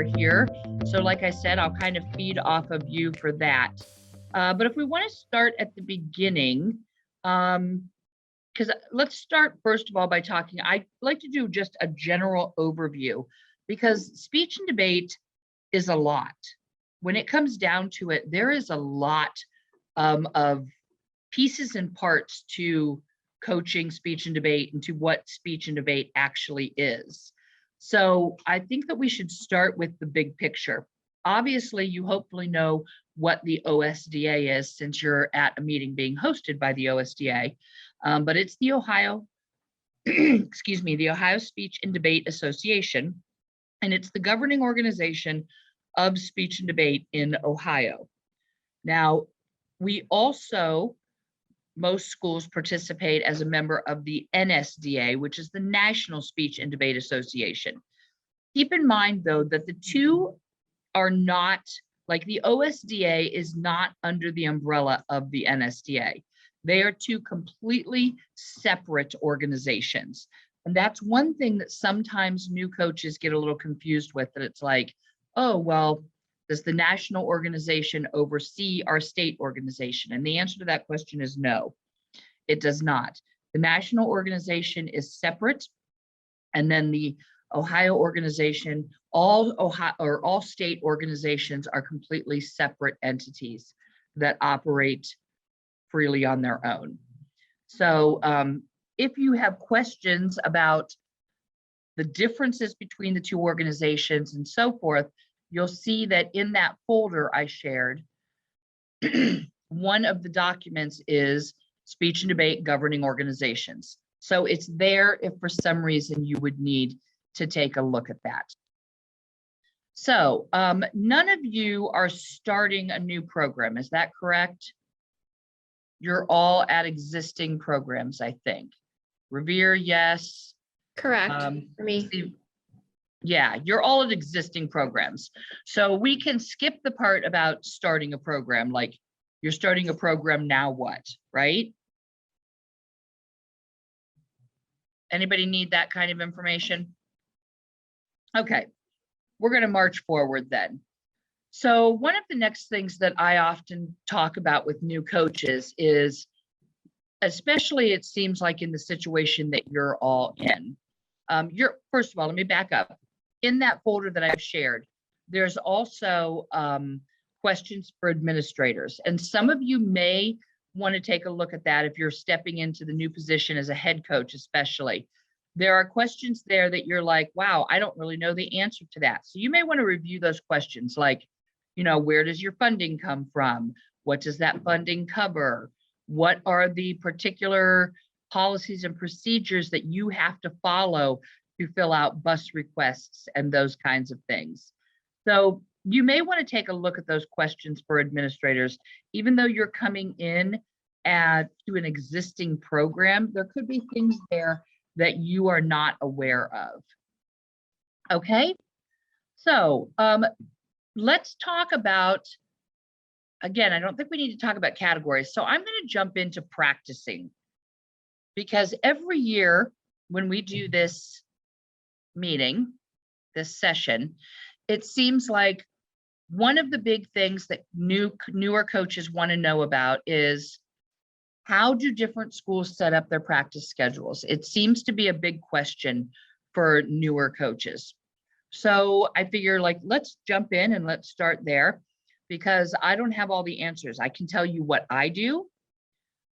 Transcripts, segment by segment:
here. So like I said, I'll kind of feed off of you for that. But if we want to start at the beginning, because let's start first of all by talking, I like to do just a general overview because speech and debate is a lot. When it comes down to it, there is a lot of pieces and parts to coaching speech and debate and to what speech and debate actually is. So I think that we should start with the big picture. Obviously, you hopefully know what the OSDA is since you're at a meeting being hosted by the OSDA, but it's the Ohio, excuse me, the Ohio Speech and Debate Association, and it's the governing organization of speech and debate in Ohio. Now, we also, most schools participate as a member of the NSDA, which is the National Speech and Debate Association. Keep in mind, though, that the two are not, like the OSDA is not under the umbrella of the NSDA. They are two completely separate organizations. And that's one thing that sometimes new coaches get a little confused with, that it's like, oh, well, does the national organization oversee our state organization? And the answer to that question is no, it does not. The national organization is separate. And then the Ohio organization, all state organizations are completely separate entities that operate freely on their own. So if you have questions about the differences between the two organizations and so forth, you'll see that in that folder I shared, one of the documents is Speech and Debate Governing Organizations. So it's there if for some reason you would need to take a look at that. So none of you are starting a new program, is that correct? You're all at existing programs, I think. Revere, yes. Correct, for me. Steve, yeah, you're all at existing programs. So we can skip the part about starting a program, like you're starting a program, now what, right? Anybody need that kind of information? Okay, we're going to march forward then. So one of the next things that I often talk about with new coaches is, especially it seems like in the situation that you're all in, first of all, let me back up. In that folder that I've shared, there's also questions for administrators. And some of you may want to take a look at that if you're stepping into the new position as a head coach, especially. There are questions there that you're like, wow, I don't really know the answer to that. So you may want to review those questions like, you know, where does your funding come from? What does that funding cover? What are the particular policies and procedures that you have to follow to fill out bus requests and those kinds of things? So you may want to take a look at those questions for administrators. Even though you're coming in to an existing program, there could be things there that you are not aware of. Okay, so let's talk about, again, I don't think we need to talk about categories. So I'm going to jump into practicing, because every year when we do this meeting, this session, it seems like one of the big things that newer coaches want to know about is, how do different schools set up their practice schedules? It seems to be a big question for newer coaches. So I figure, like, let's jump in and let's start there, because I don't have all the answers. I can tell you what I do,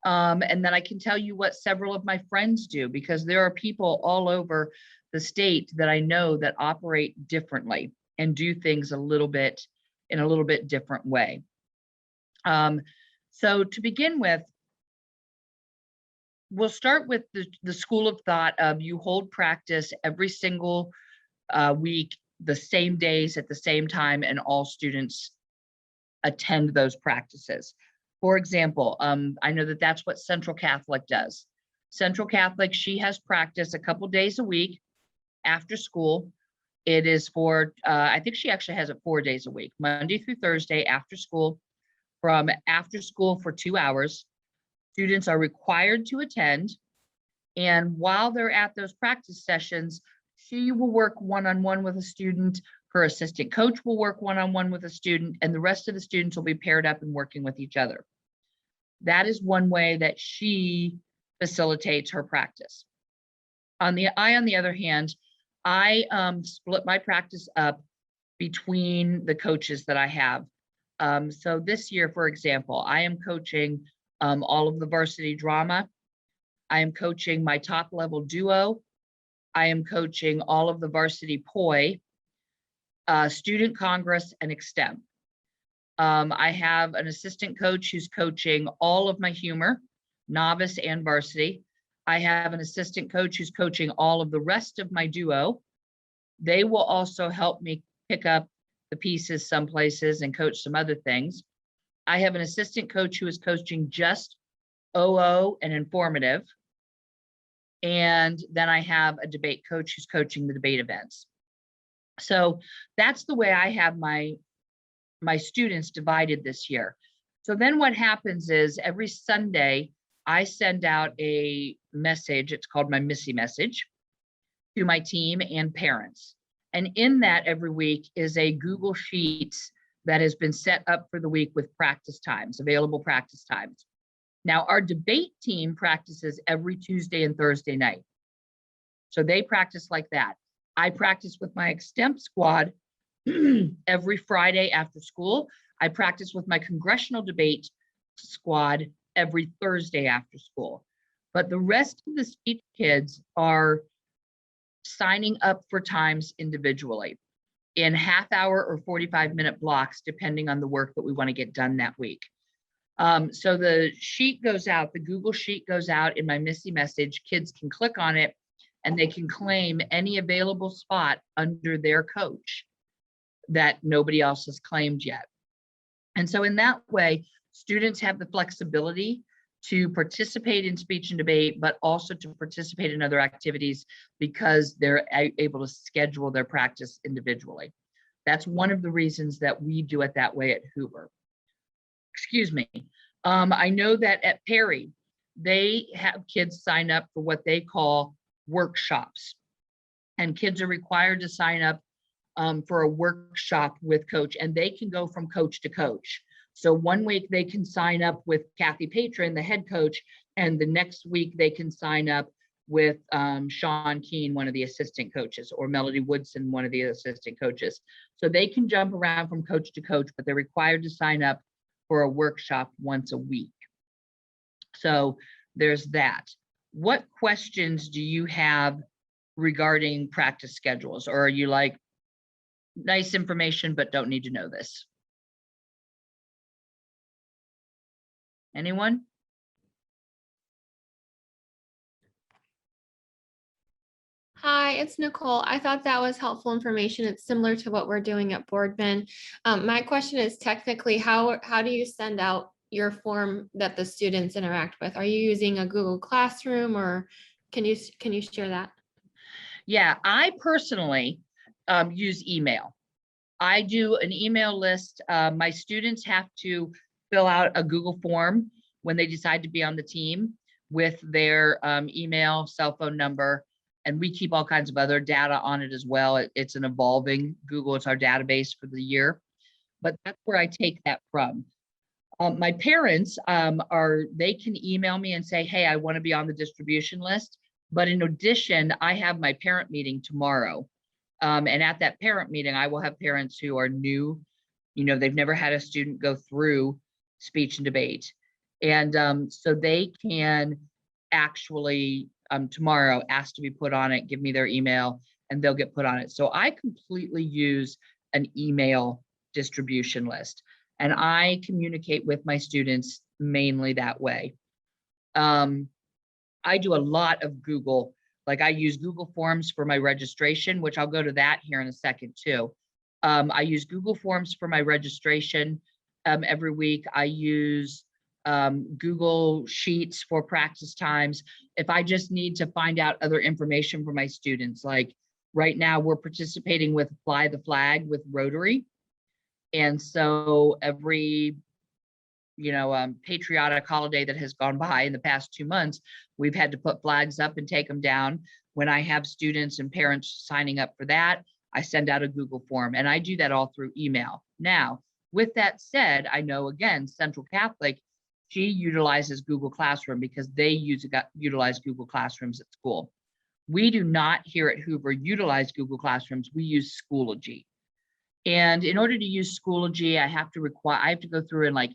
and then I can tell you what several of my friends do, because there are people all over the state that I know that operate differently and do things in a little bit different way. So to begin with, we'll start with the school of thought of you hold practice every single week, the same days at the same time, and all students attend those practices. For example, I know that that's what Central Catholic does. Central Catholic, she has practice a couple days a week after school. It is for, I think she actually has it 4 days a week, Monday through Thursday after school, from after school for 2 hours. Students are required to attend. And while they're at those practice sessions, she will work one-on-one with a student, Her assistant coach will work one-on-one with a student, and the rest of the students will be paired up and working with each other. That is one way that she facilitates her practice. On the other hand, I split my practice up between the coaches that I have. So this year, for example, I am coaching all of the varsity drama. I am coaching my top level duo. I am coaching all of the varsity poi, student congress, and extemp. I have an assistant coach who's coaching all of my humor, novice and varsity. I have an assistant coach who's coaching all of the rest of my duo. They will also help me pick up the pieces some places and coach some other things. I have an assistant coach who is coaching just OO and informative. And then I have a debate coach who's coaching the debate events. So that's the way I have my students divided this year. So then what happens is every Sunday, I send out a message. It's called my Missy message to my team and parents. And in that every week is a Google Sheets that has been set up for the week with practice times, available practice times. Now, our debate team practices every Tuesday and Thursday night. So they practice like that. I practice with my extemp squad every Friday after school. I practice with my congressional debate squad every Thursday after school. But the rest of the speech kids are signing up for times individually in half-hour or 45-minute blocks, depending on the work that we want to get done that week. So the sheet goes out, the Google Sheet goes out in my Missy message. Kids can click on it and they can claim any available spot under their coach that nobody else has claimed yet. And so in that way, students have the flexibility to participate in speech and debate, but also to participate in other activities because they're able to schedule their practice individually. That's one of the reasons that we do it that way at Hoover. Excuse me. I know that at Perry, they have kids sign up for what they call workshops. And kids are required to sign up for a workshop with coach, and they can go from coach to coach. So one week they can sign up with Kathy Patron, the head coach, and the next week they can sign up with Sean Keene, one of the assistant coaches, or Melody Woodson, one of the assistant coaches. So they can jump around from coach to coach, but they're required to sign up for a workshop once a week. So there's that. What questions do you have regarding practice schedules? Or are you like, nice information, but don't need to know this? Anyone? Hi, it's Nicole. I thought that was helpful information. It's similar to what we're doing at Boardman. My question is technically, how do you send out your form that the students interact with? Are you using a Google Classroom, or can you share that? Yeah, I personally use email. I do an email list. My students have to fill out a Google form when they decide to be on the team with their email, cell phone number, and we keep all kinds of other data on it as well. It's an evolving Google. It's our database for the year, but that's where I take that from. My parents they can email me and say, hey, I want to be on the distribution list. But in addition, I have my parent meeting tomorrow. And at that parent meeting, I will have parents who are new, they've never had a student go through speech and debate. And so they can actually tomorrow ask to be put on it, give me their email, and they'll get put on it. So I completely use an email distribution list, and I communicate with my students mainly that way. I do a lot of Google. Like I use Google Forms for my registration, which I'll go to that here in a second too. I use Google Forms for my registration every week. I use Google Sheets for practice times. If I just need to find out other information for my students, like right now we're participating with Fly the Flag with Rotary. And so every patriotic holiday that has gone by in the past 2 months, we've had to put flags up and take them down. When I have students and parents signing up for that, I send out a Google form, and I do that all through email. Now, with that said, I know, again, Central Catholic, she utilizes Google Classroom because they utilize Google Classrooms at school. We do not here at Hoover utilize Google Classrooms. We use Schoology. And in order to use Schoology, I have to go through and like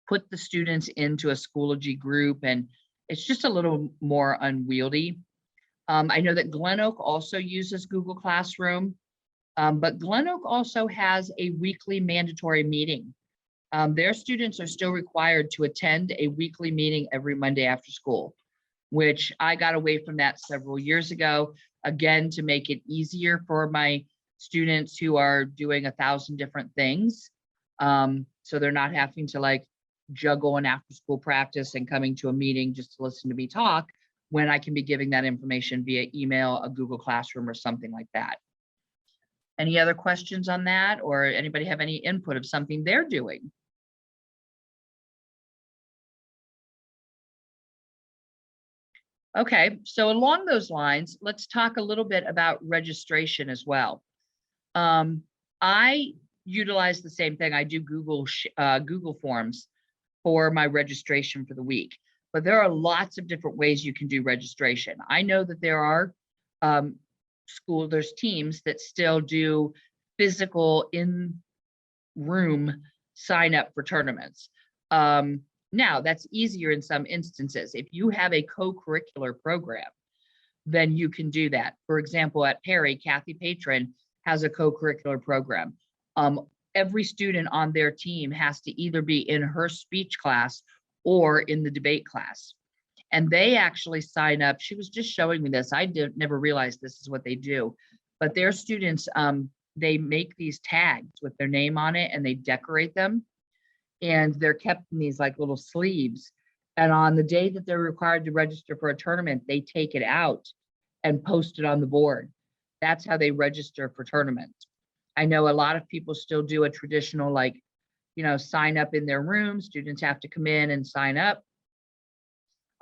put the students into a Schoology group, and it's just a little more unwieldy. I know that Glen Oak also uses Google Classroom, but Glen Oak also has a weekly mandatory meeting. Their students are still required to attend a weekly meeting every Monday after school, which I got away from that several years ago, again, to make it easier for my students who are doing 1,000 different things. So they're not having to like juggle an after school practice and coming to a meeting just to listen to me talk, when I can be giving that information via email, a Google Classroom, or something like that. Any other questions on that, or anybody have any input of something they're doing? Okay, so along those lines, let's talk a little bit about registration as well. I utilize the same thing. I do Google Forms for my registration for the week, but there are lots of different ways you can do registration. I know that there are there's teams that still do physical in-room sign up for tournaments. Now, that's easier in some instances. If you have a co-curricular program, then you can do that. For example, at Perry, Kathy Patron has a co-curricular program. Every student on their team has to either be in her speech class or in the debate class. And they actually sign up. She was just showing me this. I never realized this is what they do. But their students, they make these tags with their name on it, and they decorate them. And they're kept in these like little sleeves. And on the day that they're required to register for a tournament, they take it out and post it on the board. That's how they register for tournaments. I know a lot of people still do a traditional, like, sign up in their room. Students have to come in and sign up.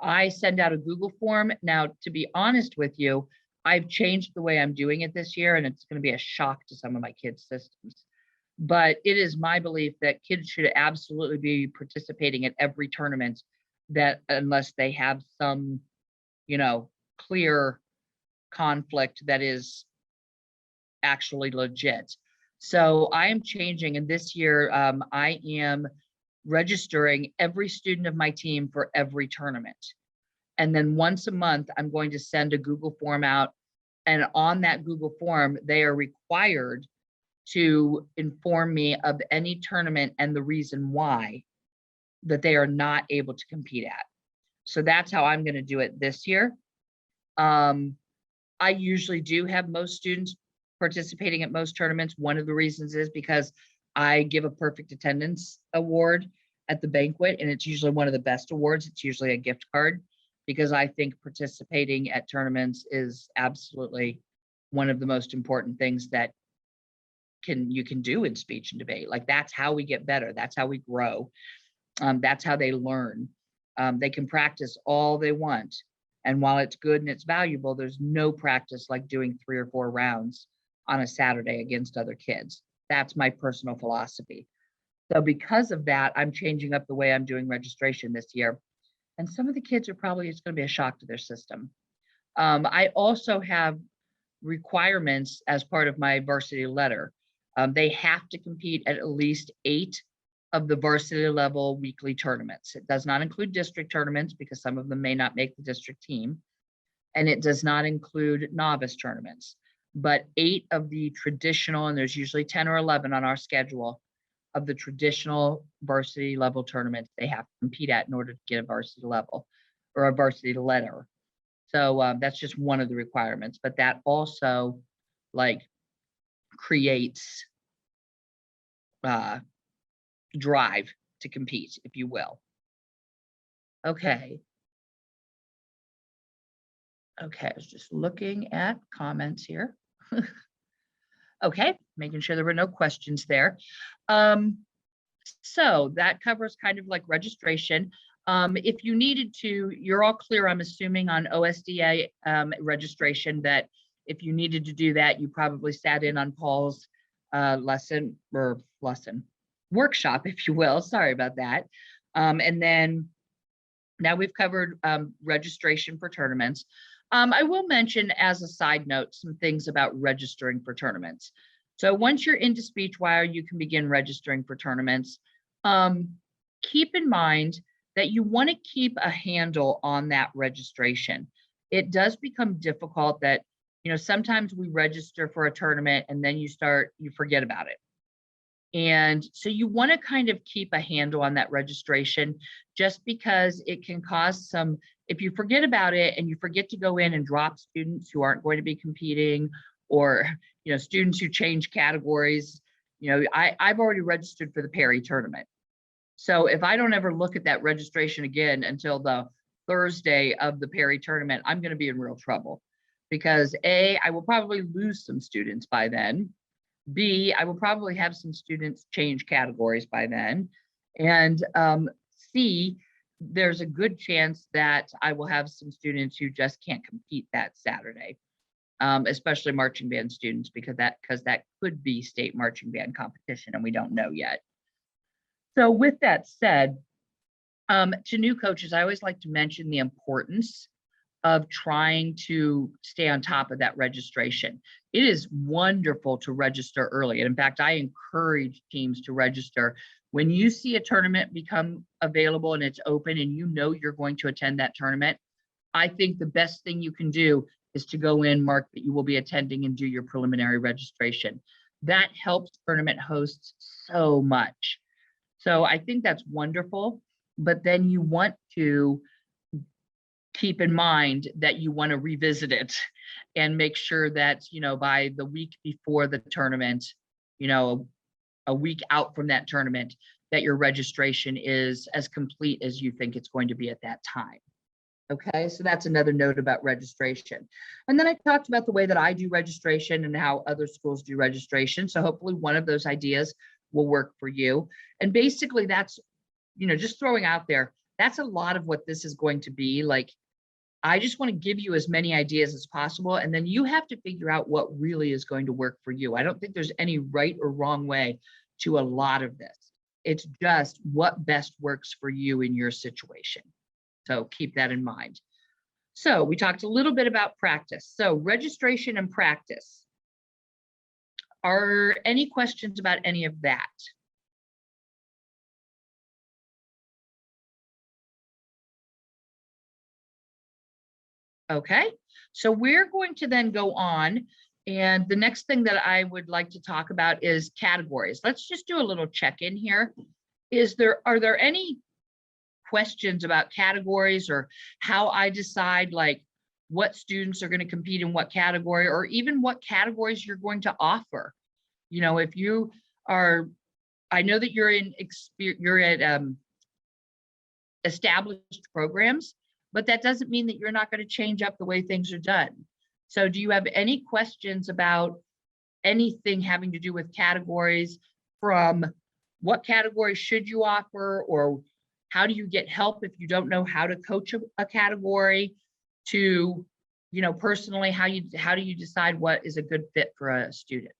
I send out a Google form. Now, to be honest with you, I've changed the way I'm doing it this year, and it's going to be a shock to some of my kids' systems. But it is my belief that kids should absolutely be participating at every tournament, that unless they have some, clear conflict that is actually legit. So I am changing, and this year I am registering every student of my team for every tournament. And then once a month, I'm going to send a Google form out. And on that Google form, they are required to inform me of any tournament and the reason why that they are not able to compete at. So that's how I'm going to do it this year. I usually do have most students participating at most tournaments. One of the reasons is because I give a perfect attendance award at the banquet, and it's usually one of the best awards. It's usually a gift card, because I think participating at tournaments is absolutely one of the most important things that you can do in speech and debate. Like, that's how we get better. That's how we grow. That's how they learn. They can practice all they want. And while it's good and it's valuable, there's no practice like doing 3 or 4 rounds on a Saturday against other kids. That's my personal philosophy. So because of that, I'm changing up the way I'm doing registration this year. And some of the kids are probably, it's going to be a shock to their system. I also have requirements as part of my varsity letter. They have to compete at least 8 of the varsity level weekly tournaments. It does not include district tournaments, because some of them may not make the district team. And it does not include novice tournaments. But 8 of the traditional, and there's usually 10 or 11 on our schedule, of the traditional varsity level tournaments they have to compete at in order to get a varsity level or a varsity letter. So that's just one of the requirements, but that also like creates drive to compete, if you will. Okay. Okay, I was just looking at comments here. Okay, making sure there were no questions there. So that covers kind of like registration. If you needed to, you're all clear, I'm assuming, on OSDA registration, that If you needed to do that, you probably sat in on Paul's workshop, if you will. Sorry about that. And then now we've covered registration for tournaments. I will mention as a side note some things about registering for tournaments. So once you're into SpeechWire, you can begin registering for tournaments. Keep in mind that you want to keep a handle on that registration. It does become difficult that, sometimes we register for a tournament and then you forget about it. And so you want to kind of keep a handle on that registration, just because it can cause if you forget about it and you forget to go in and drop students who aren't going to be competing, or, students who change categories. I've already registered for the Perry tournament. So if I don't ever look at that registration again until the Thursday of the Perry tournament, I'm going to be in real trouble, because A, I will probably lose some students by then. B, I will probably have some students change categories by then. And C, there's a good chance that I will have some students who just can't compete that Saturday, especially marching band students, because that could be state marching band competition and we don't know yet. So with that said, to new coaches, I always like to mention the importance of trying to stay on top of that registration. It is wonderful to register early. And in fact, I encourage teams to register. When you see a tournament become available and it's open and you're going to attend that tournament, I think the best thing you can do is to go in, mark that you will be attending, and do your preliminary registration. That helps tournament hosts so much. So I think that's wonderful, but then you want to keep in mind that you want to revisit it and make sure that, by the week before the tournament, a week out from that tournament, that your registration is as complete as you think it's going to be at that time. Okay, so that's another note about registration. And then I talked about the way that I do registration and how other schools do registration. So hopefully one of those ideas will work for you. And basically that's, just throwing out there, that's a lot of what this is going to be like. I just want to give you as many ideas as possible, and then you have to figure out what really is going to work for you. I don't think there's any right or wrong way to a lot of this. It's just what best works for you in your situation. So keep that in mind. So we talked a little bit about practice. So registration and practice. Are any questions about any of that? Okay, so we're going to then go on, and the next thing that I would like to talk about is categories. Let's just do a little check-in here. Are there any questions about categories, or how I decide like what students are going to compete in what category, or even what categories you're going to offer? If you are, I know that you're at established programs, but that doesn't mean that you're not going to change up the way things are done. So do you have any questions about anything having to do with categories, from what categories should you offer, or how do you get help if you don't know how to coach a category, to, personally, how do you decide what is a good fit for a student?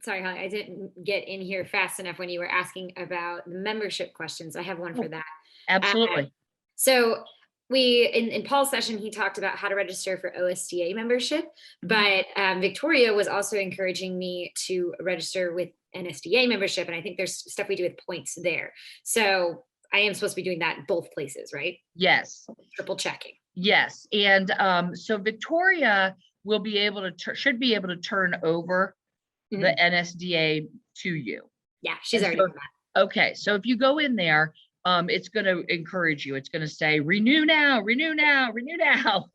Sorry, Holly, I didn't get in here fast enough when you were asking about the membership questions. I have one for that. Absolutely. So we, in Paul's session, he talked about how to register for OSDA membership, but Victoria was also encouraging me to register with NSDA membership. And I think there's stuff we do with points there. So I am supposed to be doing that in both places, right? Yes. Triple checking. Yes. And so Victoria will be able to, should be able to turn over the NSDA to you. Yeah, she's And already so, done that. Okay. So if you go in there, it's going to encourage you. It's going to say, renew now, renew now, renew now.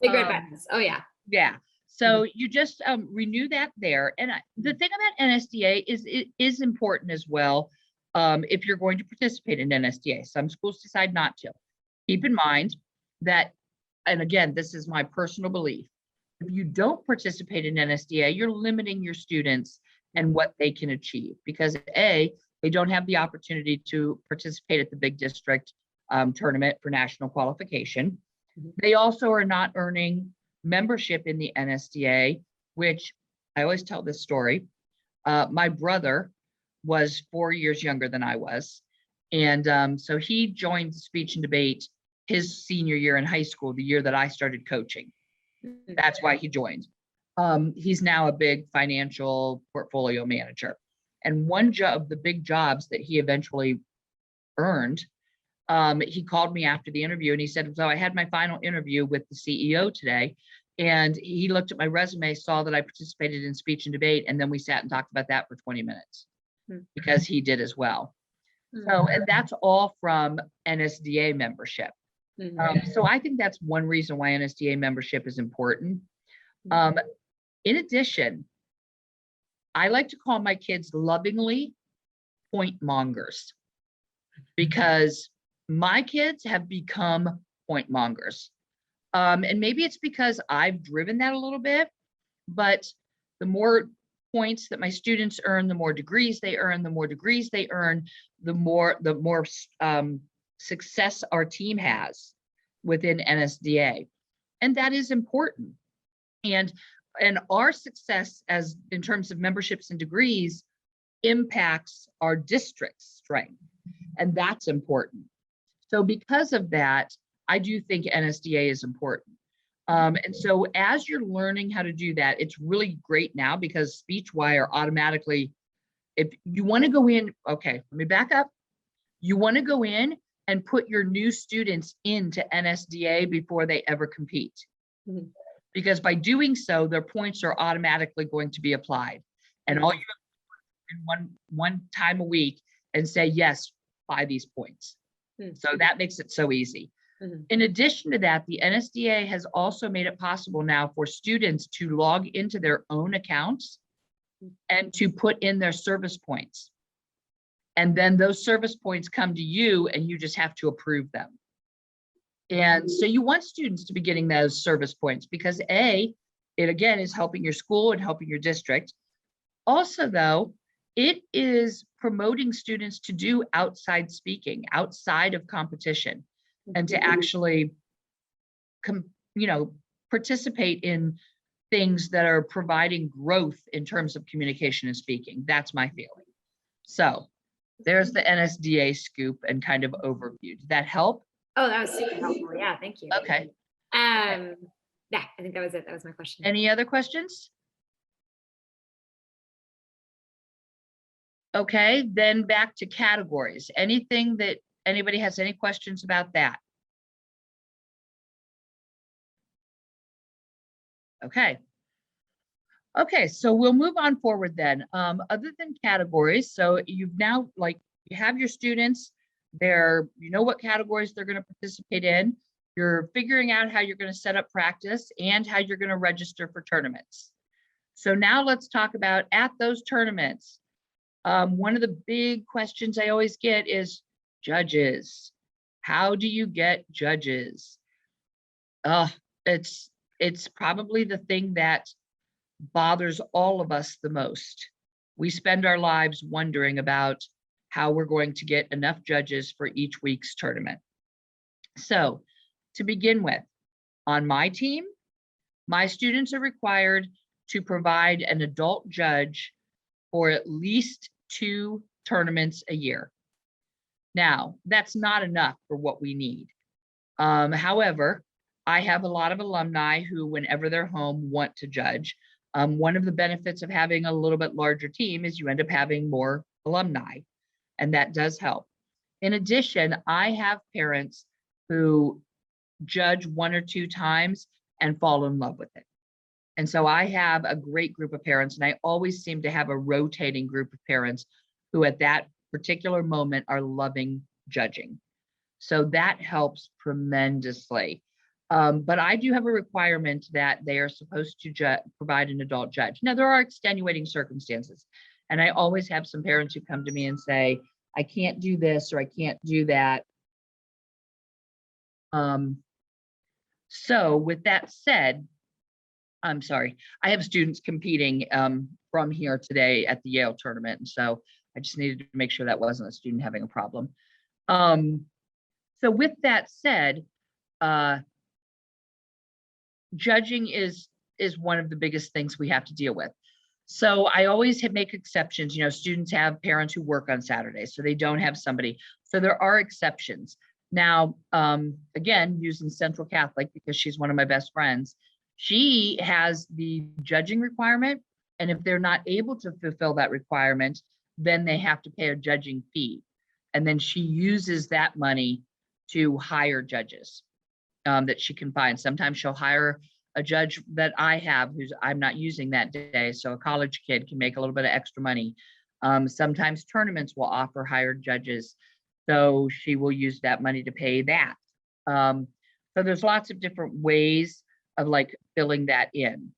Big red buttons. Oh yeah. Yeah. So you just renew that there. And the thing about NSDA is it is important as well. If you're going to participate in NSDA, some schools decide not to. Keep in mind that, and again, this is my personal belief, if you don't participate in NSDA, you're limiting your students and what they can achieve, because A, they don't have the opportunity to participate at the big district tournament for national qualification. They also are not earning membership in the NSDA, which I always tell this story. My brother was 4 years younger than I was. And so he joined speech and debate his senior year in high school, the year that I started coaching. That's why he joined. He's now a big financial portfolio manager. And one of the big jobs that he eventually earned, he called me after the interview and he said, so I had my final interview with the CEO today. And he looked at my resume, saw that I participated in speech and debate. And then we sat and talked about that for 20 minutes because he did as well. So, and that's all from NSDA membership. So I think that's one reason why NSDA membership is important. In addition, I like to call my kids lovingly point mongers, because my kids have become point mongers. And maybe it's because I've driven that a little bit, but the more points that my students earn, the more degrees they earn, the more degrees they earn, the more success our team has within NSDA. And that is important. And our success as in terms of memberships and degrees impacts our district's strength. And that's important. So because of that, I do think NSDA is important. And so as you're learning how to do that, it's really great now because SpeechWire automatically, if you want to go in, okay, let me back up. You want to go in and put your new students into NSDA before they ever compete. Because by doing so, their points are automatically going to be applied. And all you have to do is one time a week and say, yes, apply these points. So that makes it so easy. In addition to that, the NSDA has also made it possible now for students to log into their own accounts and to put in their service points. And then those service points come to you and you just have to approve them. And so you want students to be getting those service points because it again is helping your school and helping your district. Also though, it is promoting students to do outside speaking, outside of competition, and to actually participate in things that are providing growth in terms of communication and speaking. That's my feeling. So there's the NSDA scoop and kind of overview. Did that help? Oh, that was super helpful. Yeah, thank you. Okay. Yeah, I think that was it. That was my question. Any other questions? Okay, then back to categories. Anything that anybody has any questions about that? Okay. Okay, so we'll move on forward then. Other than categories, so you've now you have your students, you know what categories they're going to participate in. You're figuring out how you're going to set up practice and how you're going to register for tournaments. So now let's talk about at those tournaments. One of the big questions I always get is judges. How do you get judges? It's probably the thing that bothers all of us the most. We spend our lives wondering about how we're going to get enough judges for each week's tournament. So to begin with, on my team, my students are required to provide an adult judge for at least 2 tournaments a year. Now, that's not enough for what we need. However, I have a lot of alumni who, whenever they're home, want to judge. One of the benefits of having a little bit larger team is you end up having more alumni, and that does help. In addition, I have parents who judge 1 or 2 times and fall in love with it. And so I have a great group of parents, and I always seem to have a rotating group of parents who at that particular moment are loving judging. So that helps tremendously. But I do have a requirement that they are supposed to provide an adult judge. Now, there are extenuating circumstances, and I always have some parents who come to me and say, I can't do this or I can't do that. So with that said, I'm sorry, I have students competing from here today at the Yale tournament. And so I just needed to make sure that wasn't a student having a problem. So with that said, judging is one of the biggest things we have to deal with. So I always make exceptions. You know, students have parents who work on Saturdays, so they don't have somebody. So there are exceptions. Now, again, using Central Catholic because she's one of my best friends, she has the judging requirement. And if they're not able to fulfill that requirement, then they have to pay a judging fee. And then she uses that money to hire judges that she can find. Sometimes she'll hire a judge that I have who's I'm not using that day. So a college kid can make a little bit of extra money. Sometimes tournaments will offer hired judges. So she will use that money to pay that. So there's lots of different ways of like filling that in.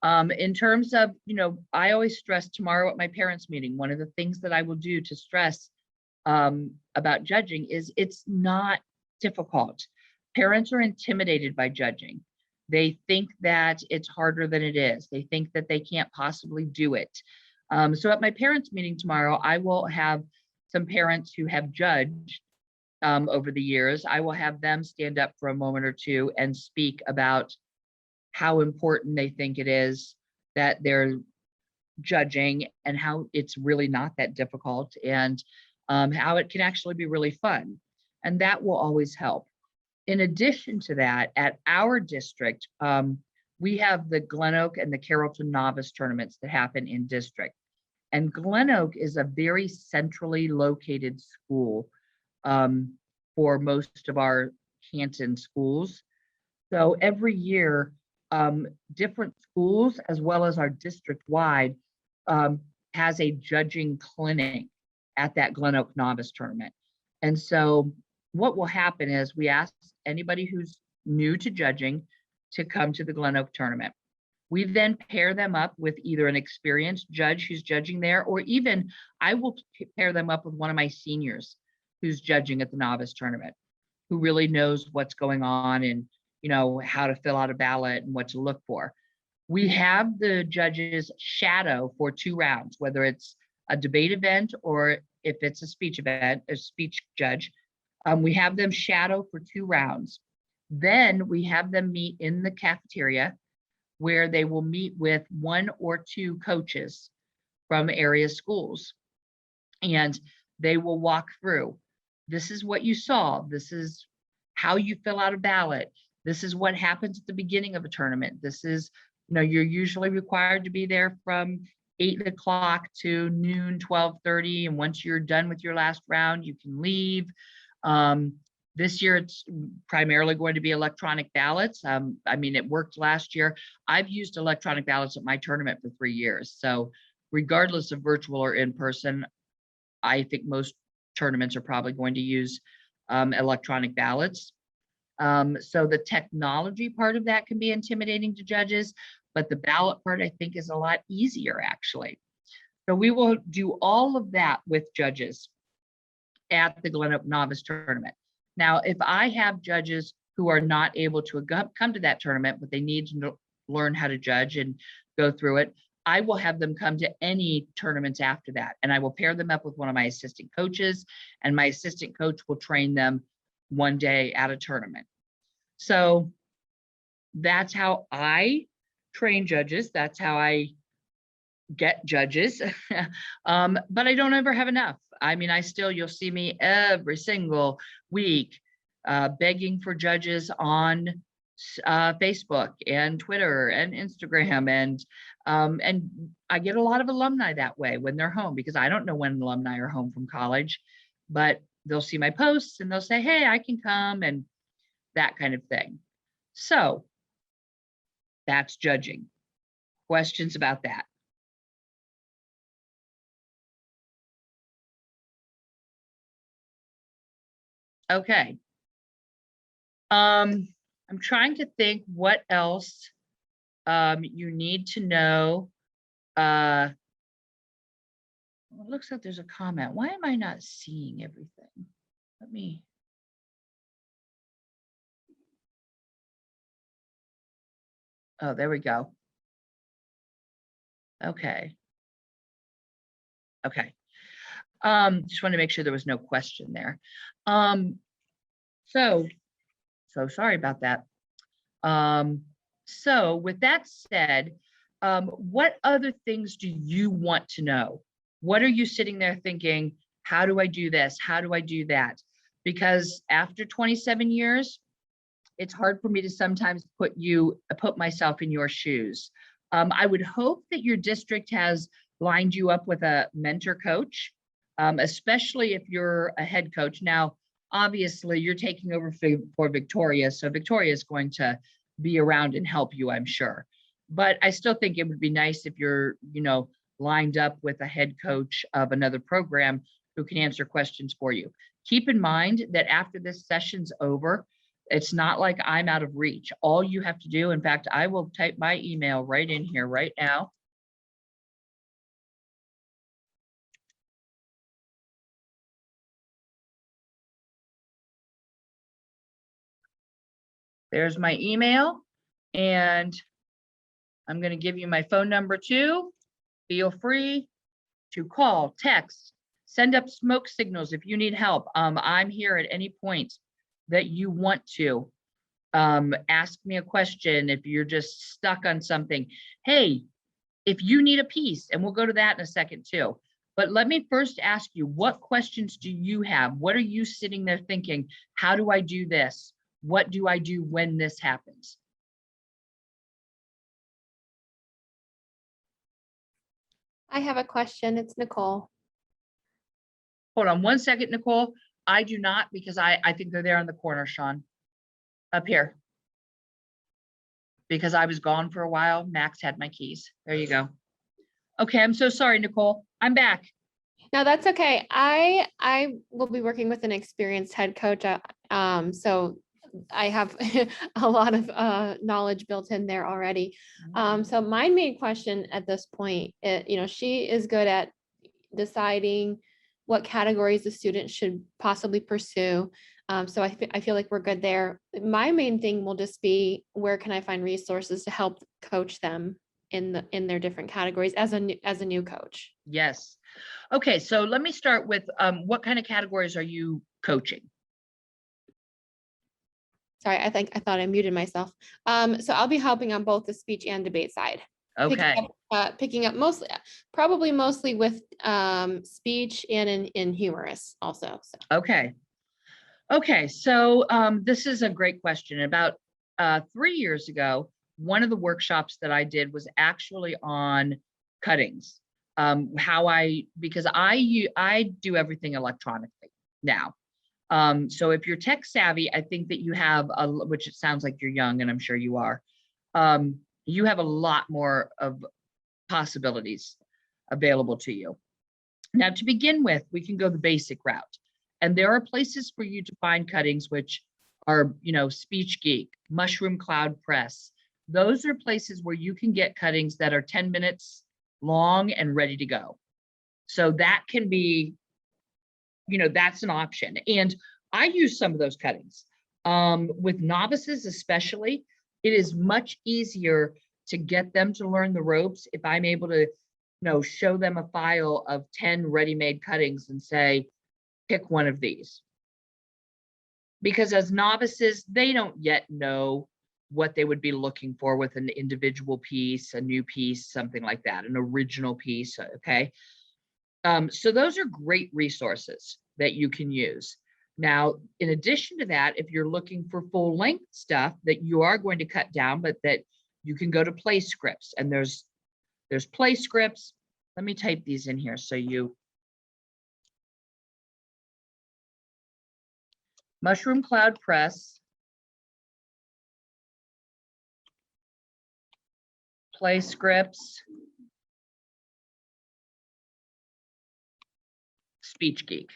In terms of, you know, I always stress tomorrow at my parents' meeting, one of the things that I will do to stress about judging is it's not difficult. Parents are intimidated by judging. They think that it's harder than it is. They think that they can't possibly do it. So at my parents' meeting tomorrow, I will have some parents who have judged over the years. I will have them stand up for a moment or two and speak about how important they think it is that they're judging and how it's really not that difficult and how it can actually be really fun. And that will always help. In addition to that, at our district, we have the Glen Oak and the Carrollton Novice tournaments that happen in district. And Glen Oak is a very centrally located school for most of our Canton schools. So every year, different schools, as well as our district-wide, has a judging clinic at that Glen Oak Novice tournament. And so what will happen is we ask anybody who's new to judging to come to the Glen Oak tournament. We then pair them up with either an experienced judge who's judging there, or even I will pair them up with one of my seniors who's judging at the novice tournament, who really knows what's going on and, you know, how to fill out a ballot and what to look for. We have the judges shadow for 2 rounds, whether it's a debate event or if it's a speech event, a speech judge. We have them shadow for 2 rounds. Then we have them meet in the cafeteria where they will meet with 1 or 2 coaches from area schools. And they will walk through, this is what you saw. This is how you fill out a ballot. This is what happens at the beginning of a tournament. This is, you know, you're usually required to be there from 8 o'clock to noon, 12:30. And once you're done with your last round, you can leave. This year, it's primarily going to be electronic ballots. I mean, it worked last year. I've used electronic ballots at my tournament for 3 years. So regardless of virtual or in person, I think most tournaments are probably going to use electronic ballots. So the technology part of that can be intimidating to judges, but the ballot part I think is a lot easier actually. So we will do all of that with judges at the Glen Oak Novice Tournament. Now, if I have judges who are not able to come to that tournament, but they need to learn how to judge and go through it, I will have them come to any tournaments after that. And I will pair them up with one of my assistant coaches, and my assistant coach will train them one day at a tournament. So that's how I train judges. That's how I get judges. But I don't ever have enough. I mean, you'll see me every single week begging for judges on Facebook and Twitter and Instagram. And I get a lot of alumni that way when they're home, because I don't know when alumni are home from college, but they'll see my posts and they'll say, hey, I can come, and that kind of thing. So that's judging. Questions about that? Okay. I'm trying to think what else you need to know. It looks like there's a comment. Why am I not seeing everything? Let me. Oh, there we go. Okay. Okay. Just want to make sure there was no question there. So sorry about that. So with that said, what other things do you want to know? What are you sitting there thinking, how do I do this? How do I do that? Because after 27 years, it's hard for me to sometimes put myself in your shoes. I would hope that your district has lined you up with a mentor coach, especially if you're a head coach. Now, obviously, you're taking over for Victoria, so Victoria is going to be around and help you, I'm sure. But I still think it would be nice if you're, lined up with a head coach of another program who can answer questions for you. Keep in mind that after this session's over, it's not like I'm out of reach. All you have to do, in fact, I will type my email right in here right now. There's my email, and I'm going to give you my phone number too. Feel free to call, text, send up smoke signals if you need help. I'm here at any point that you want to. Ask me a question if you're just stuck on something. Hey, if you need a piece, and we'll go to that in a second too. But let me first ask you, what questions do you have? What are you sitting there thinking? How do I do this? What do I do when this happens? I have a question. It's Nicole. Hold on one second, Nicole. I do not, because I think they're there in the corner, Sean. Up here. Because I was gone for a while. Max had my keys. There you go. Okay, I'm so sorry, Nicole. I'm back. No, that's okay. I will be working with an experienced head coach. So I have a lot of knowledge built in there already. So my main question at this point, she is good at deciding what categories the student should possibly pursue. So I feel like we're good there. My main thing will just be, where can I find resources to help coach them in their different categories as a new coach? Yes. Okay, so let me start with what kind of categories are you coaching? Sorry, I thought I muted myself. So I'll be helping on both the speech and debate side. Okay. Picking up probably mostly with speech and in humorous also. So. Okay. Okay, so this is a great question. About 3 years ago, one of the workshops that I did was actually on cuttings. Because I do everything electronically now. So if you're tech savvy, I think that you have which it sounds like you're young, and I'm sure you are. You have a lot more of possibilities available to you. Now, to begin with, we can go the basic route. And there are places for you to find cuttings, which are, Speech Geek, Mushroom Cloud Press. Those are places where you can get cuttings that are 10 minutes long and ready to go. So that can be, that's an option. And I use some of those cuttings. With novices especially, it is much easier to get them to learn the ropes if I'm able to, show them a file of 10 ready-made cuttings and say, pick one of these. Because as novices, they don't yet know what they would be looking for with an individual piece, a new piece, something like that, an original piece, okay? So those are great resources that you can use. Now, in addition to that, if you're looking for full-length stuff that you are going to cut down, but that you can go to play scripts, and there's play scripts. Let me type these in here so you. Mushroom Cloud Press, play scripts, Speech Geek.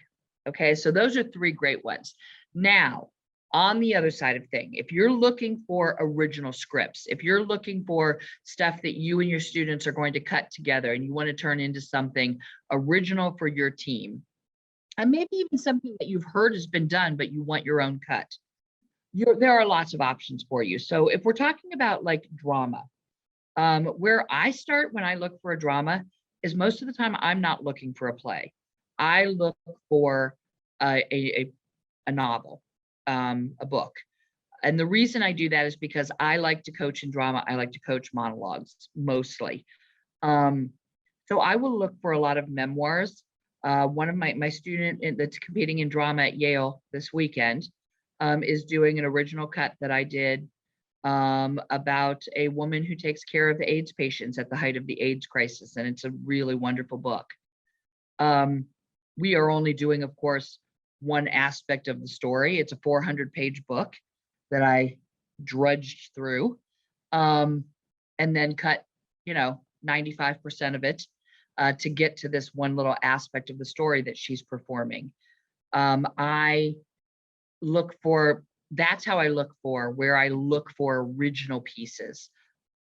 Okay, so those are 3 great ones. Now, on the other side of thing, if you're looking for original scripts, if you're looking for stuff that you and your students are going to cut together and you want to turn into something original for your team, and maybe even something that you've heard has been done, but you want your own cut, there are lots of options for you. So if we're talking about like drama, where I start when I look for a drama is most of the time I'm not looking for a play. I look for a novel, a book. And the reason I do that is because I like to coach in drama. I like to coach monologues mostly. So I will look for a lot of memoirs. One of my student that's competing in drama at Yale this weekend is doing an original cut that I did about a woman who takes care of the AIDS patients at the height of the AIDS crisis. And it's a really wonderful book. We are only doing, of course, one aspect of the story. It's a 400-page book that I drudged through and then cut, 95% of it to get to this one little aspect of the story that she's performing. I look for, that's how I look for, where I look for original pieces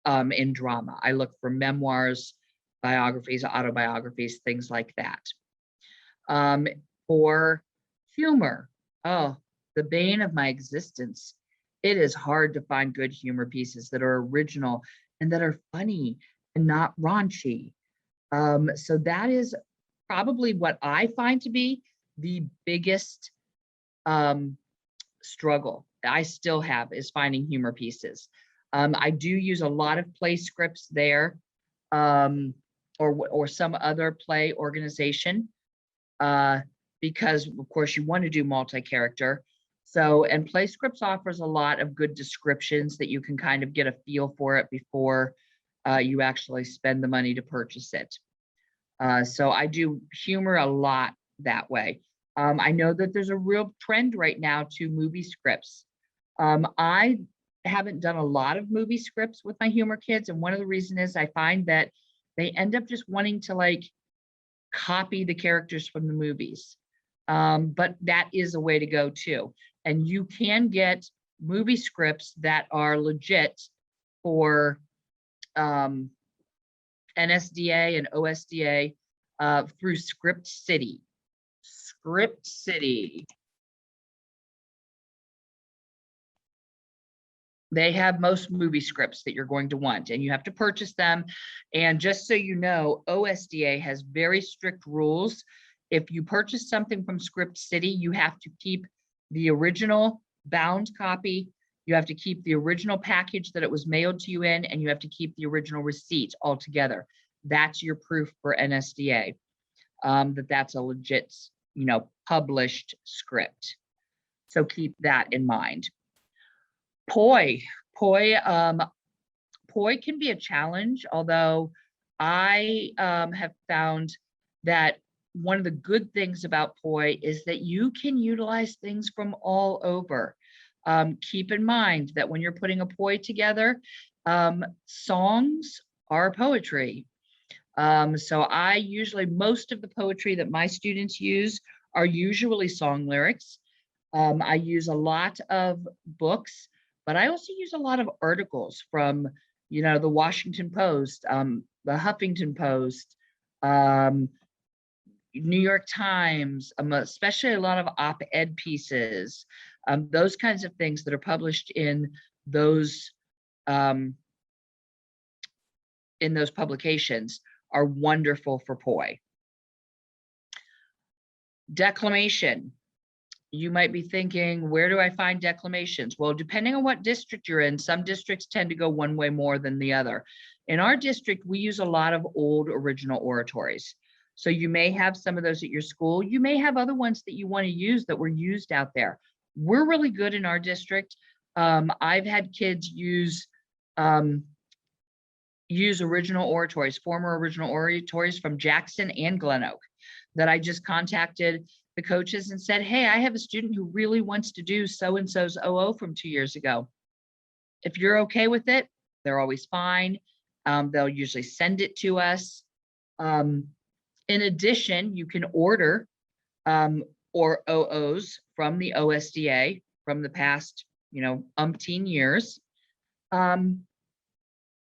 in drama. I look for memoirs, biographies, autobiographies, things like that. For humor, oh, the bane of my existence. It is hard to find good humor pieces that are original and that are funny and not raunchy. So that is probably what I find to be the biggest struggle I still have, is finding humor pieces. I do use a lot of play scripts there, or some other play organization, because of course you want to do multi-character. So, and play scripts offers a lot of good descriptions that you can kind of get a feel for it before you actually spend the money to purchase it. So I do humor a lot that way. I know that there's a real trend right now to movie scripts. I haven't done a lot of movie scripts with my humor kids, and one of the reasons is I find that they end up just wanting to like copy the characters from the movies. But that is a way to go too. And you can get movie scripts that are legit for NSDA and OSDA through Script City. Script City. They have most movie scripts that you're going to want, and you have to purchase them. And just so you know, OSDA has very strict rules. If you purchase something from Script City, you have to keep the original bound copy. You have to keep the original package that it was mailed to you in, and you have to keep the original receipt all together. That's your proof for NSDA, that that's a legit, published script. So keep that in mind. Poi can be a challenge, although I have found that one of the good things about poi is that you can utilize things from all over. Keep in mind that when you're putting a poi together, songs are poetry. So most of the poetry that my students use are usually song lyrics. I use a lot of books, but I also use a lot of articles from, the Washington Post, the Huffington Post, New York Times, especially a lot of op-ed pieces, those kinds of things that are published in those publications are wonderful for poi. Declamation. You might be thinking, where do I find declamations? Well, depending on what district you're in, some districts tend to go one way more than the other. In our district, we use a lot of old original oratories. So you may have some of those at your school. You may have other ones that you want to use that were used out there. We're really good in our district. I've had kids use original oratories, former original oratories from Jackson and Glen Oak, that I just contacted the coaches and said, hey, I have a student who really wants to do so-and-so's OO from 2 years ago. If you're okay with it, they're always fine. They'll usually send it to us. In addition, you can order or OOs from the OSDA from the past, umpteen years.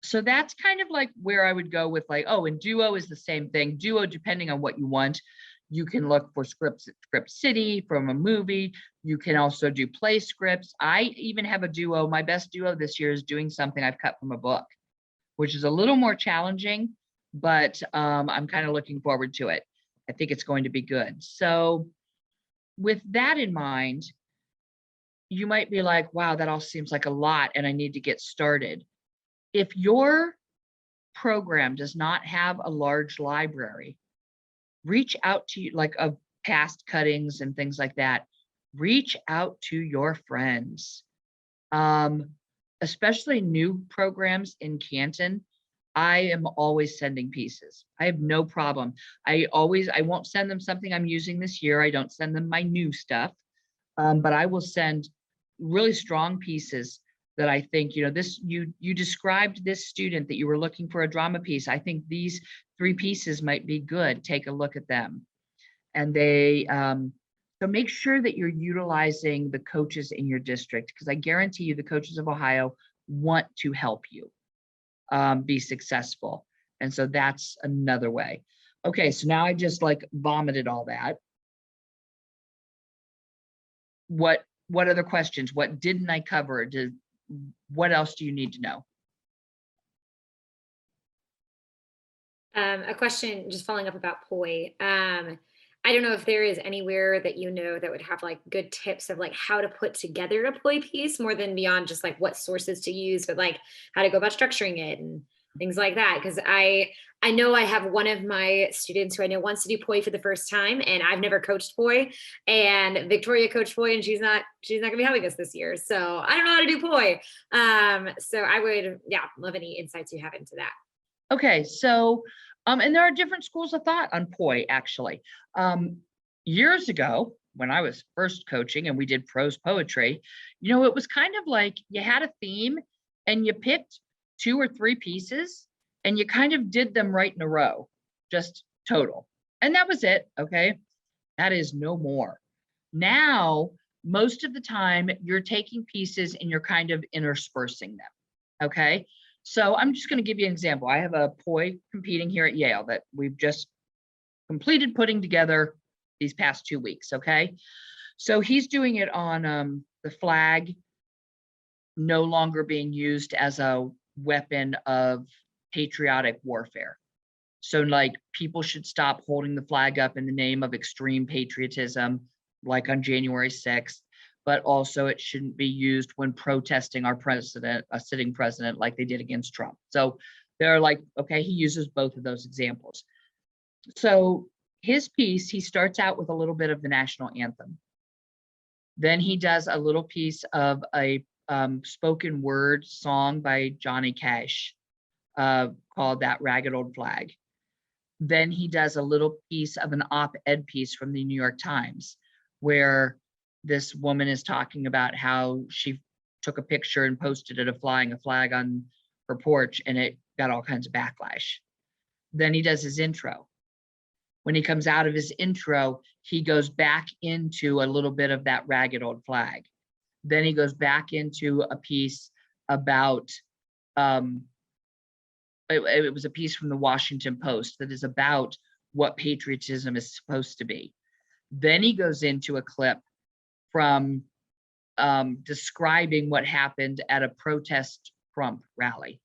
So that's kind of like where I would go with and Duo is the same thing. Duo, depending on what you want, you can look for Script City from a movie. You can also do play scripts. I even have a duo. My best duo this year is doing something I've cut from a book, which is a little more challenging, but I'm kind of looking forward to it. I think it's going to be good. So with that in mind, you might be like, wow, that all seems like a lot and I need to get started. If your program does not have a large library, reach out to like of past cuttings and things like that. Reach out to your friends. Especially new programs in Canton. I am always sending pieces. I have no problem. I won't send them something I'm using this year. I don't send them my new stuff. But I will send really strong pieces that I think, this, you described this student that you were looking for a drama piece. I think these 3 pieces might be good. Take a look at them. And so make sure that you're utilizing the coaches in your district, because I guarantee you the coaches of Ohio want to help you be successful. And so that's another way. Okay, so now I just like vomited all that. What other questions? What didn't I cover? What else do you need to know? A question just following up about poi. I don't know if there is anywhere that that would have like good tips of like how to put together a poi piece more than beyond just like what sources to use, but like how to go about structuring it and things like that. Because I know I have one of my students who I know wants to do poi for the first time, and I've never coached poi, and Victoria coached poi, and she's not gonna be helping us this year, so I don't know how to do poi. So I would love any insights you have into that. Okay, so and there are different schools of thought on poi, actually. Years ago, when I was first coaching and we did prose poetry, it was kind of like you had a theme and you picked 2 or 3 pieces and you kind of did them right in a row, just total. And that was it, okay? That is no more. Now, most of the time, you're taking pieces and you're kind of interspersing them, okay? So I'm just going to give you an example. I have a poi competing here at Yale that we've just completed putting together these past 2 weeks, okay? So he's doing it on the flag no longer being used as a weapon of patriotic warfare. So like people should stop holding the flag up in the name of extreme patriotism, like on January 6th. But also it shouldn't be used when protesting our president, a sitting president, like they did against Trump. So they're like, okay, he uses both of those examples. So his piece, he starts out with a little bit of the national anthem. Then he does a little piece of a spoken word song by Johnny Cash called That Ragged Old Flag. Then he does a little piece of an op-ed piece from the New York Times where this woman is talking about how she took a picture and posted it of flying a flag on her porch and it got all kinds of backlash. Then he does his intro. When he comes out of his intro, he goes back into a little bit of that ragged old flag. Then he goes back into a piece about, it was a piece from the Washington Post that is about what patriotism is supposed to be. Then he goes into a clip from describing what happened at a protest Trump rally.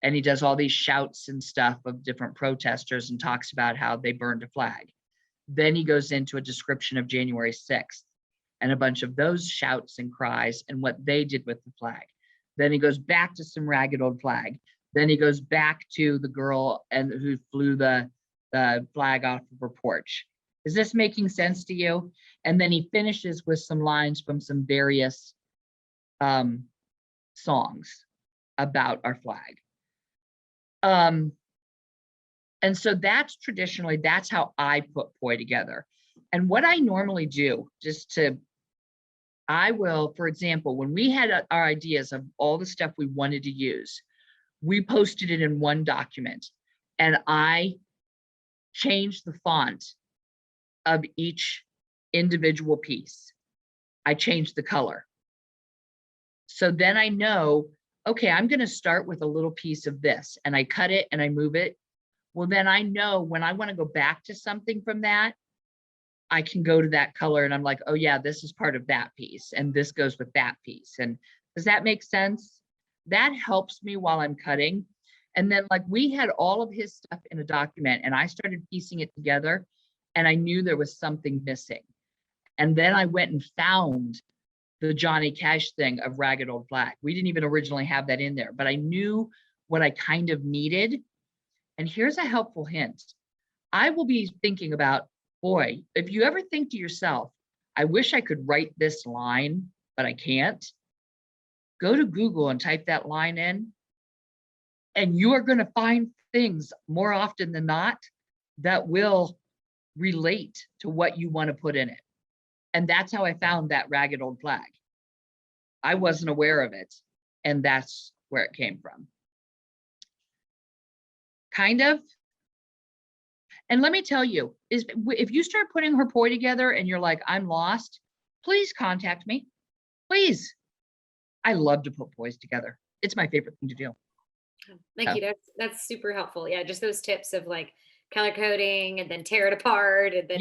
And he does all these shouts and stuff of different protesters and talks about how they burned a flag. Then he goes into a description of January 6th and a bunch of those shouts and cries and what they did with the flag. Then he goes back to some ragged old flag. Then he goes back to the girl and who flew the flag off of her porch. Is this making sense to you? And then he finishes with some lines from some various songs about our flag. And so that's traditionally, that's how I put poi together. And what I normally do, I will, for example, when we had our ideas of all the stuff we wanted to use, we posted it in one document and I changed the font of each individual piece. I changed the color. So then I know, okay, I'm going to start with a little piece of this and I cut it and I move it. Well, then I know when I want to go back to something from that, I can go to that color and I'm like, oh yeah, this is part of that piece and this goes with that piece. And does that make sense? That helps me while I'm cutting. And then like we had all of his stuff in a document and I started piecing it together and I knew there was something missing. And then I went and found the Johnny Cash thing of Ragged Old Flag. We didn't even originally have that in there, but I knew what I kind of needed. And here's a helpful hint. I will be thinking about, boy, if you ever think to yourself, I wish I could write this line, but I can't. Go to Google and type that line in, and you are going to find things more often than not that will relate to what you want to put in it. And that's how I found that Ragged Old Flag. I wasn't aware of it, and that's where it came from. Kind of. And let me tell you, if you start putting her poi together and you're like, I'm lost, please contact me. Please. I love to put pois together. It's my favorite thing to do. Thank you. That's super helpful. Yeah, just those tips of like color coding and then tear it apart. And then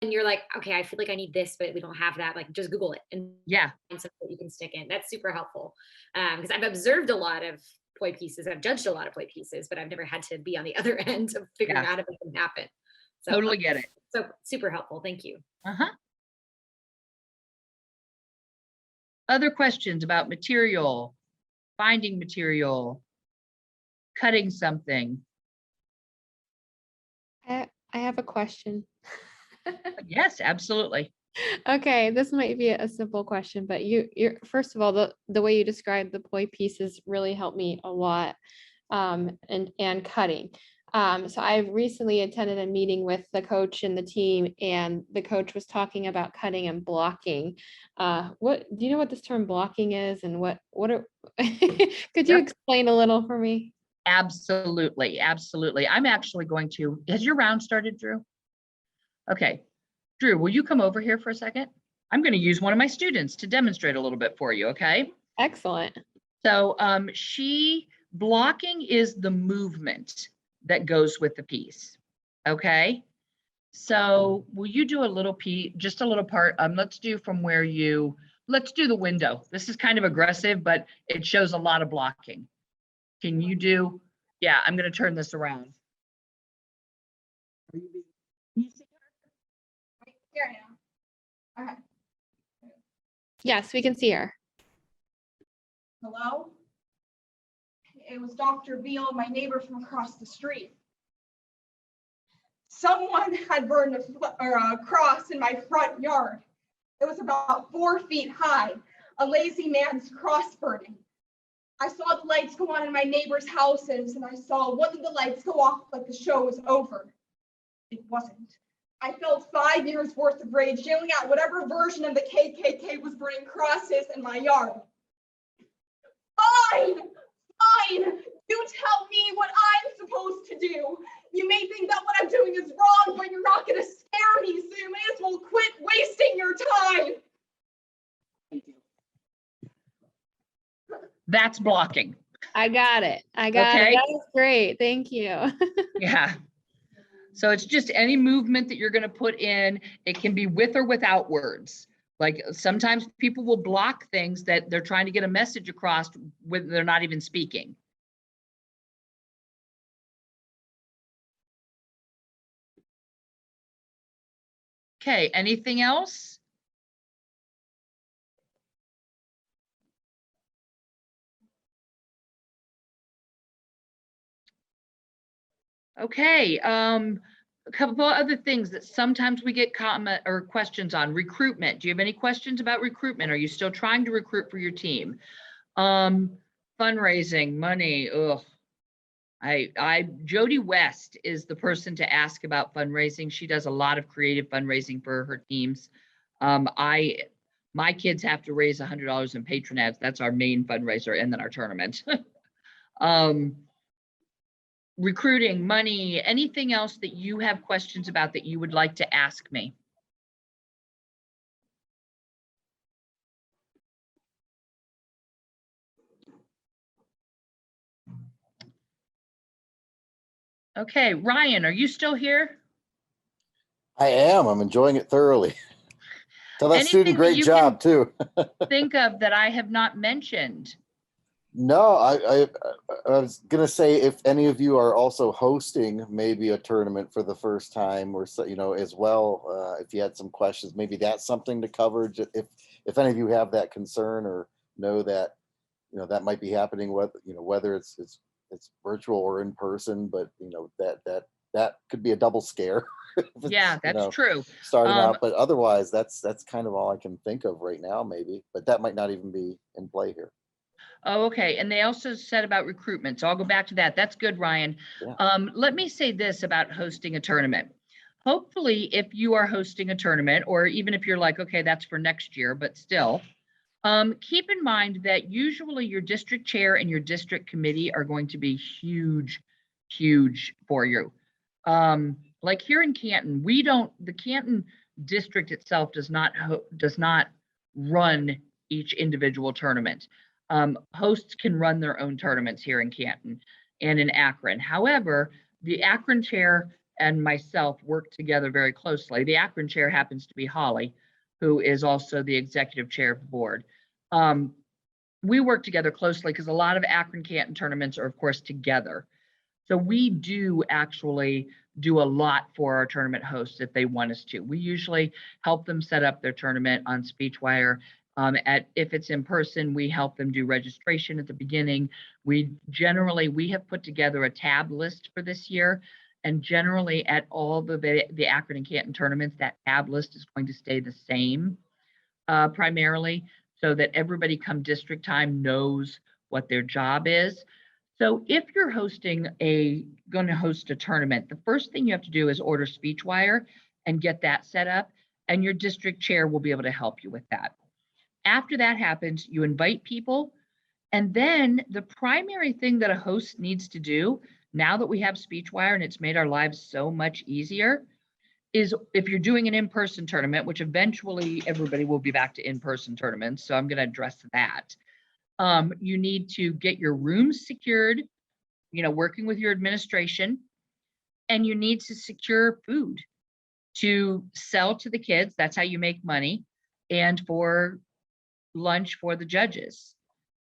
and you're like, okay, I feel like I need this, but we don't have that. Like just Google it and find something that you can stick in. That's super helpful. Because I've observed a lot of poi pieces. I've judged a lot of poi pieces, but I've never had to be on the other end of figuring out if it can happen. So totally get it. So super helpful. Thank you. Other questions about material, finding material, cutting something? I have a question. Yes, absolutely. Okay, this might be a simple question, but you're first of all, the way you described the poi pieces really helped me a lot, and cutting. So I've recently attended a meeting with the coach and the team, and the coach was talking about cutting and blocking. What do you know what this term blocking is, and what are could you explain a little for me? Absolutely, absolutely. I'm actually going to, has your round started, Drew? Okay. Drew, will you come over here for a second? I'm going to use one of my students to demonstrate a little bit for you, okay? Excellent. So blocking is the movement that goes with the piece, okay? So will you do a little piece, just a little part? Let's do from where let's do the window. This is kind of aggressive, but it shows a lot of blocking. Can you do, yeah, I'm going to turn this around. Can you see her? Here I am. Okay. Yes, we can see her. Hello? It was Dr. Beal, my neighbor from across the street. Someone had burned a cross in my front yard. It was about 4 feet high, a lazy man's cross burning. I saw the lights go on in my neighbor's houses, and I saw one of the lights go off like the show was over. It wasn't. I felt 5 years worth of rage yelling out whatever version of the KKK was burning crosses in my yard. Fine, fine. You tell me what I'm supposed to do. You may think that what I'm doing is wrong, but you're not going to scare me, so you may as well quit wasting your time. Thank you. That's blocking. I got it. I got it. That was great. Thank you. Yeah. So it's just any movement that you're going to put in. It can be with or without words. Like sometimes people will block things that they're trying to get a message across when they're not even speaking. Okay, anything else? Okay, a couple of other things that sometimes we get comment or questions on. Recruitment. Do you have any questions about recruitment? Are you still trying to recruit for your team? Fundraising, money. Ugh. Jody West is the person to ask about fundraising. She does a lot of creative fundraising for her teams. My kids have to raise $100 in patron ads. That's our main fundraiser, and then our tournament. Recruiting, money, anything else that you have questions about that you would like to ask me? Okay, Ryan, are you still here? I am. I'm enjoying it thoroughly. Tell that student Anything that great you job too. Think of that I have not mentioned No, I was gonna say if any of you are also hosting maybe a tournament for the first time or so, as well, if you had some questions, maybe that's something to cover. If any of you have that concern or know that, that might be happening, whether it's virtual or in person, but that could be a double scare. if Yeah, that's true. starting Um, out, but otherwise that's kind of all I can think of right now, maybe, but that might not even be in play here. Oh, okay. And they also said about recruitment. So I'll go back to that. That's good, Ryan. Yeah. Let me say this about hosting a tournament. Hopefully, if you are hosting a tournament, or even if you're like, okay, that's for next year, but still, keep in mind that usually your district chair and your district committee are going to be huge, huge for you. Like here in Canton, the Canton district itself does not run each individual tournament. Hosts can run their own tournaments here in Canton and in Akron. However, the Akron chair and myself work together very closely. The Akron chair happens to be Holly, who is also the executive chair of the board. We work together closely because a lot of Akron Canton tournaments are, of course, together. So we do actually do a lot for our tournament hosts if they want us to. We usually help them set up their tournament on SpeechWire. If it's in person, we help them do registration at the beginning. We have put together a tab list for this year, and generally at all the Akron and Canton tournaments, that tab list is going to stay the same primarily, so that everybody come district time knows what their job is. So if you're going to host a tournament, the first thing you have to do is order SpeechWire and get that set up, and your district chair will be able to help you with that. After that happens, you invite people, and then the primary thing that a host needs to do, now that we have SpeechWire and it's made our lives so much easier, is if you're doing an in-person tournament, which eventually everybody will be back to in-person tournaments, so I'm going to address that. You need to get your rooms secured, working with your administration, and you need to secure food to sell to the kids. That's how you make money, and for lunch for the judges.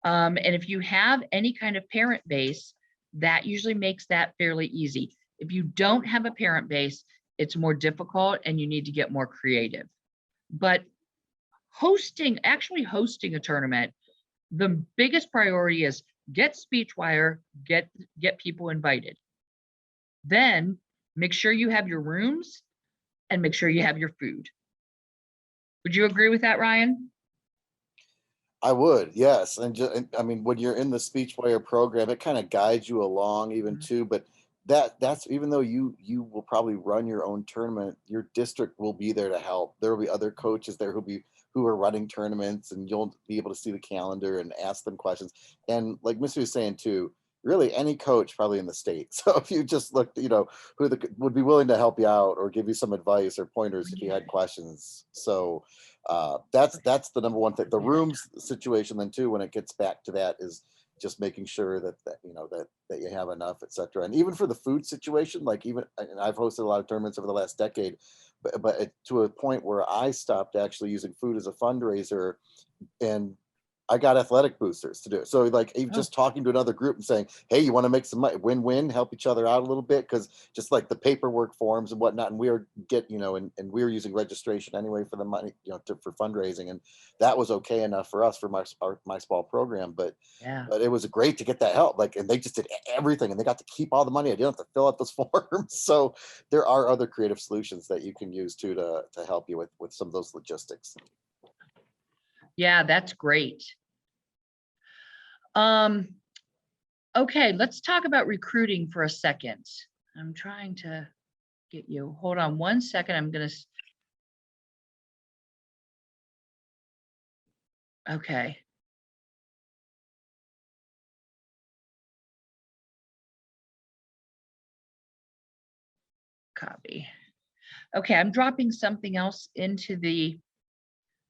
And if you have any kind of parent base, that usually makes that fairly easy. If you don't have a parent base, it's more difficult and you need to get more creative. But actually hosting a tournament, the biggest priority is get SpeechWire, get people invited. Then make sure you have your rooms and make sure you have your food. Would you agree with that, Ryan? I would, yes. I mean, when you're in the SpeechWire program, it kind of guides you along even too, but that's even though you will probably run your own tournament, your district will be there to help. There will be other coaches there who are running tournaments, and you'll be able to see the calendar and ask them questions. And like Missy was saying too, really any coach probably in the state. So if you just looked, who would be willing to help you out or give you some advice or pointers if you had questions. So that's the number one thing. The rooms situation then too, when it gets back to that, is just making sure that you have enough, etc. And even for the food situation, and I've hosted a lot of tournaments over the last decade, but to a point where I stopped actually using food as a fundraiser, and I got athletic boosters to do it. So just talking to another group and saying, hey, you want to make some money, win-win, help each other out a little bit, because just like the paperwork forms and whatnot, and we were using registration anyway for the money, for fundraising, and that was okay enough for us for my small program. But it was great to get that help. And they just did everything, and they got to keep all the money. I didn't have to fill out those forms. So there are other creative solutions that you can use too to help you with some of those logistics. Yeah, that's great. Okay, let's talk about recruiting for a second. I'm trying to get you. Hold on 1 second. Okay. Copy. Okay, I'm dropping something else into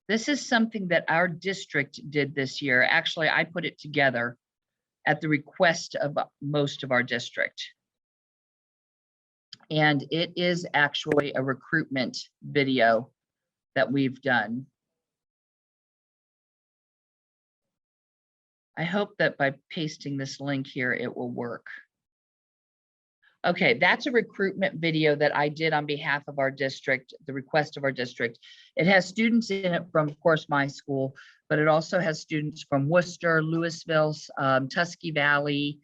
this is something that our district did this year. Actually, I put it together at the request of most of our district. And it is actually a recruitment video that we've done. I hope that by pasting this link here, it will work. Okay, that's a recruitment video that I did on behalf of our district, the request of our district. It has students in it from, of course, my school, but it also has students from Worcester, Louisville, Tusky Valley.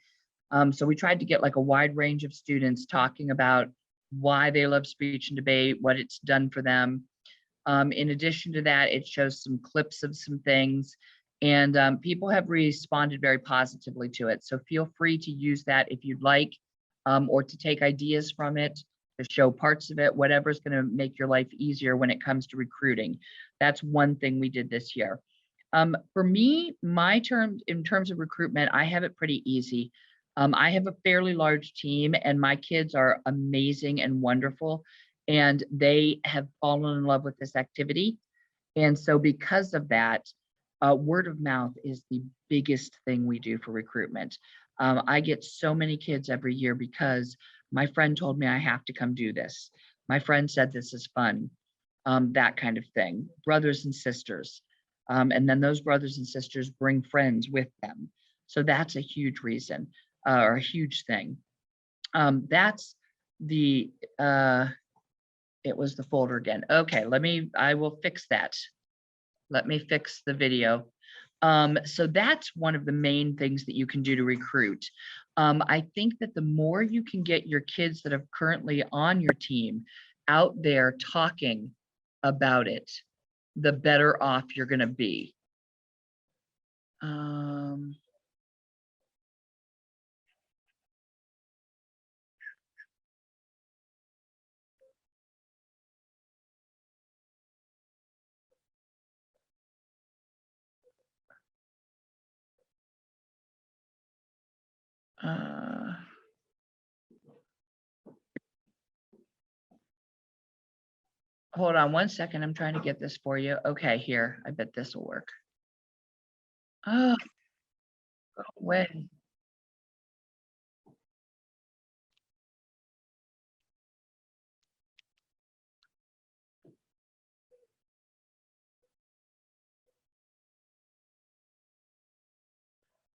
So we tried to get like a wide range of students talking about why they love speech and debate, what it's done for them. In addition to that, it shows some clips of some things, and people have responded very positively to it. So feel free to use that if you'd like. Or to take ideas from it, to show parts of it, whatever's going to make your life easier when it comes to recruiting. That's one thing we did this year. For me, in terms of recruitment, I have it pretty easy. I have a fairly large team, and my kids are amazing and wonderful, and they have fallen in love with this activity. And so because of that, word of mouth is the biggest thing we do for recruitment. I get so many kids every year because my friend told me I have to come do this. My friend said this is fun, that kind of thing. Brothers and sisters. And then those brothers and sisters bring friends with them. So that's a huge reason, or a huge thing. That's the, it was the folder again. Okay, I will fix that. Let me fix the video. So that's one of the main things that you can do to recruit. I think that the more you can get your kids that are currently on your team out there talking about it, the better off you're going to be. Hold on one second. I'm trying to get this for you. Okay, here. I bet this will work. Oh, go away.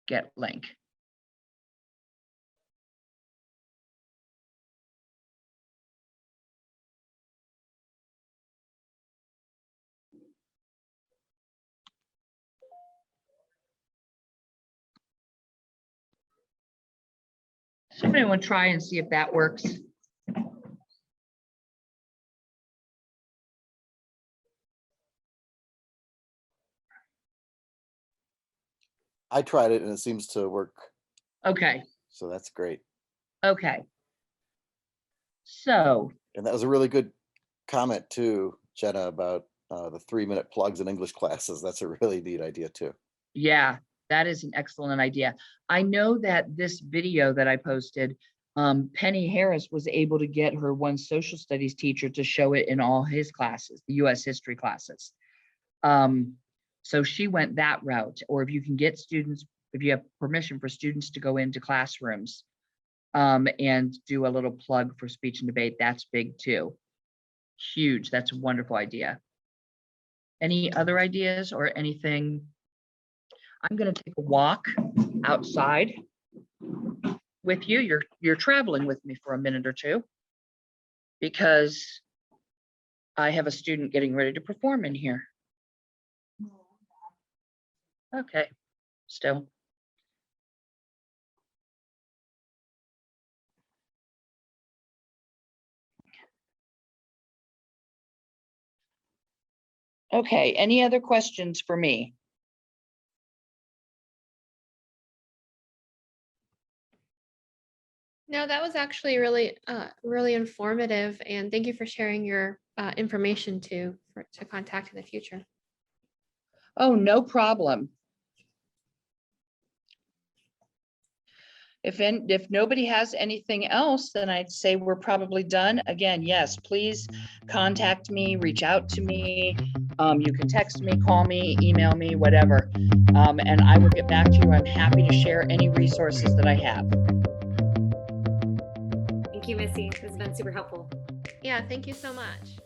Get link. Somebody want to try and see if that works. I tried it and it seems to work. Okay. So that's great. Okay. So. And that was a really good comment too, Jenna, about the 3-minute plugs in English classes. That's a really neat idea too. Yeah, that is an excellent idea. I know that this video that I posted, Penny Harris was able to get her one social studies teacher to show it in all his classes, the US history classes. So she went that route. Or if you can get students, if you have permission for students to go into classrooms and do a little plug for speech and debate, that's big too. Huge. That's a wonderful idea. Any other ideas or anything? I'm going to take a walk outside with you. You're traveling with me for a minute or two because I have a student getting ready to perform in here. Okay, still. Okay, any other questions for me? No, that was actually really, really informative, and thank you for sharing your information to contact in the future. Oh, no problem. If nobody has anything else, then I'd say we're probably done. Again, yes, please contact me, reach out to me. You can text me, call me, email me, whatever. And I will get back to you. I'm happy to share any resources that I have. Thank you, Missy. This has been super helpful. Yeah, thank you so much.